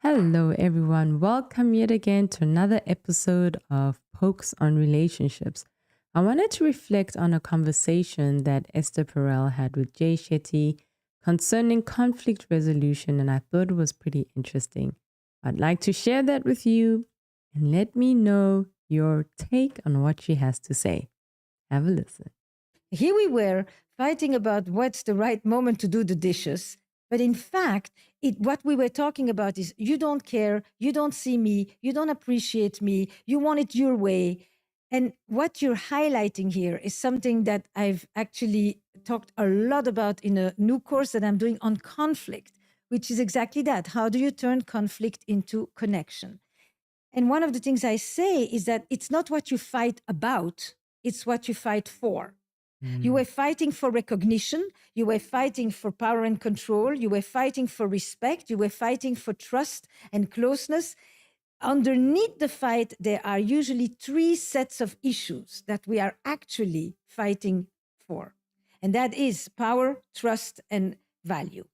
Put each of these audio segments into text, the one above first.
Hello, everyone. Welcome yet again to another episode of Pokes on Relationships. I wanted to reflect on a conversation that Esther Perel had with Shetty concerning conflict resolution, and I thought it was pretty interesting. I'd like to share that with you and let me know your take on what she has to say. Have a listen. Here we were fighting about what's the right moment to do the dishes. But in fact, what we were talking about is you don't care, you don't see me, you don't appreciate me, you want it your way. And what you're highlighting here is something that I've actually talked a lot about in a new course that I'm doing on conflict, which is exactly that. How do you turn conflict into connection? And one of the things I say is that it's not what you fight about, it's what you fight for. You were fighting for recognition. You were fighting for power and control. You were fighting for respect. You were fighting for trust and closeness. Underneath the fight, there are usually three sets of issues that we are actually fighting for. And that is power, trust, and value.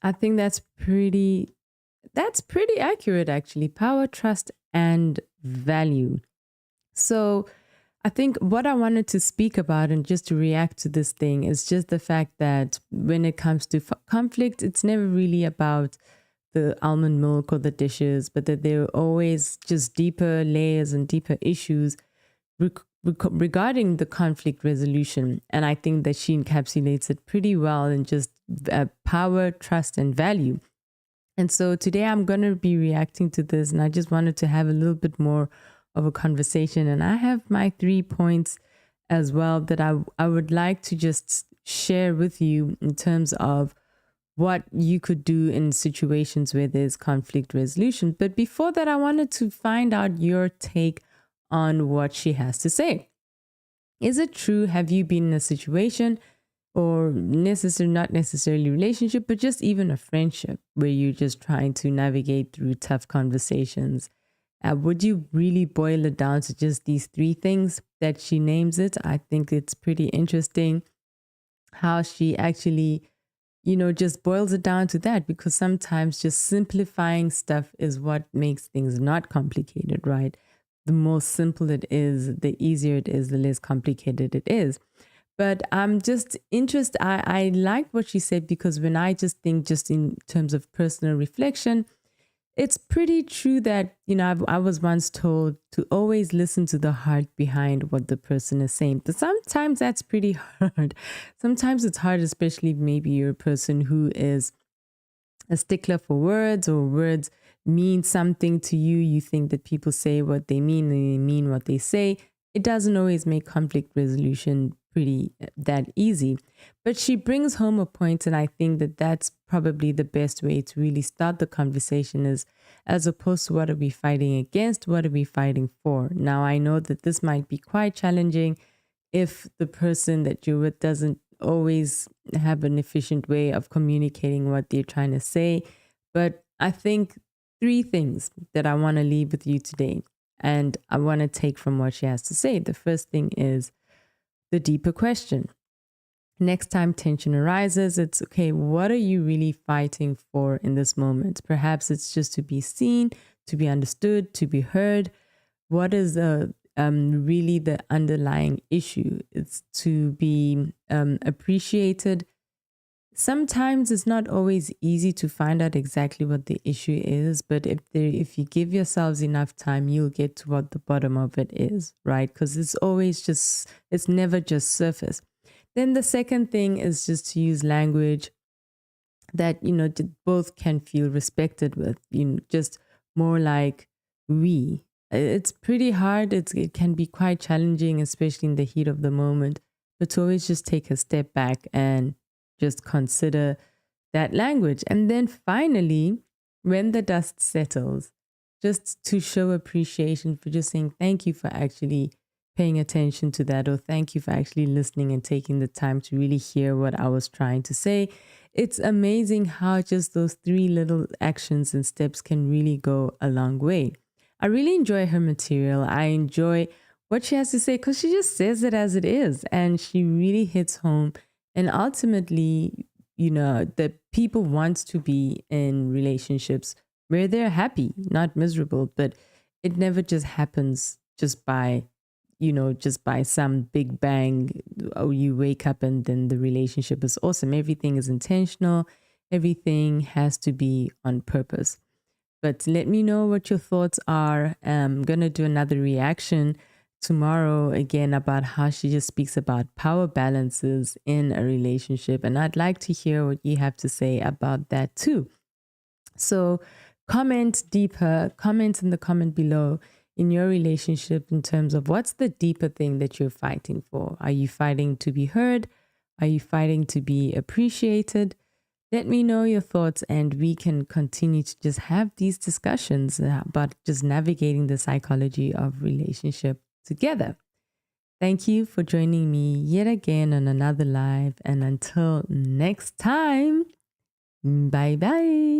I think that's pretty accurate actually. Power, trust, and value. So I think what I wanted to speak about and just to react to this thing is just the fact that when it comes to conflict, it's never really about the almond milk or the dishes, but that there are always just deeper layers and deeper issues regarding the conflict resolution. And I think that she encapsulates it pretty well in just power, trust, and value. And so today I'm going to be reacting to this, and I just wanted to have a little bit more of a conversation. And I have my 3 points as well that I would like to just share with you in terms of what you could do in situations where there's conflict resolution. But before that, I wanted to find out your take on what she has to say. Is it true? Have you been in a situation or not necessarily relationship, but just even a friendship where you're just trying to navigate through tough conversations? Would you really boil it down to just these 3 things that she names it? I think it's pretty interesting how she actually, just boils it down to that, because sometimes just simplifying stuff is what makes things not complicated, right? The more simple it is, the easier it is, the less complicated it is. But I'm just interested. I like what she said, because when I just think just in terms of personal reflection, it's pretty true that, I was once told to always listen to the heart behind what the person is saying. But sometimes that's pretty hard. Sometimes it's hard, especially maybe you're a person who is a stickler for words, or words mean something to you. You think that people say what they mean and they mean what they say. It doesn't always make conflict resolution pretty that easy. But she brings home a point, and I think that that's probably the best way to really start the conversation, is as opposed to what are we fighting against, what are we fighting for. Now, I know that this might be quite challenging if the person that you're with doesn't always have an efficient way of communicating what they're trying to say. But I think 3 things that I want to leave with you today, and I want to take from what she has to say. The first thing is the deeper question. Next time tension arises, it's okay, what are you really fighting for in this moment? Perhaps it's just to be seen, to be understood, to be heard. What is really the underlying issue? It's to be appreciated. Sometimes it's not always easy to find out exactly what the issue is, but if you give yourselves enough time, you'll get to what the bottom of it is, right? Because it's never just surface. Then the second thing is just to use language that, both can feel respected with, just more like we. It's pretty hard. It can be quite challenging, especially in the heat of the moment, but to always just take a step back and just consider that language. And then finally, when the dust settles, just to show appreciation for just saying thank you for actually paying attention to that, or thank you for actually listening and taking the time to really hear what I was trying to say. It's amazing how just those 3 little actions and steps can really go a long way. I really enjoy her material. I enjoy what she has to say, because she just says it as it is, and she really hits home. And ultimately, that people want to be in relationships where they're happy, not miserable, but it never just happens just by, just by some big bang. Oh, you wake up and then the relationship is awesome. Everything is intentional. Everything has to be on purpose. But let me know what your thoughts are. I'm going to do another reaction tomorrow again about how she just speaks about power balances in a relationship. And I'd like to hear what you have to say about that too. So comment deeper, comment in the comment below in your relationship in terms of what's the deeper thing that you're fighting for. Are you fighting to be heard? Are you fighting to be appreciated? Let me know your thoughts and we can continue to just have these discussions about just navigating the psychology of relationship together. Thank you for joining me yet again on another live. And until next time, bye bye.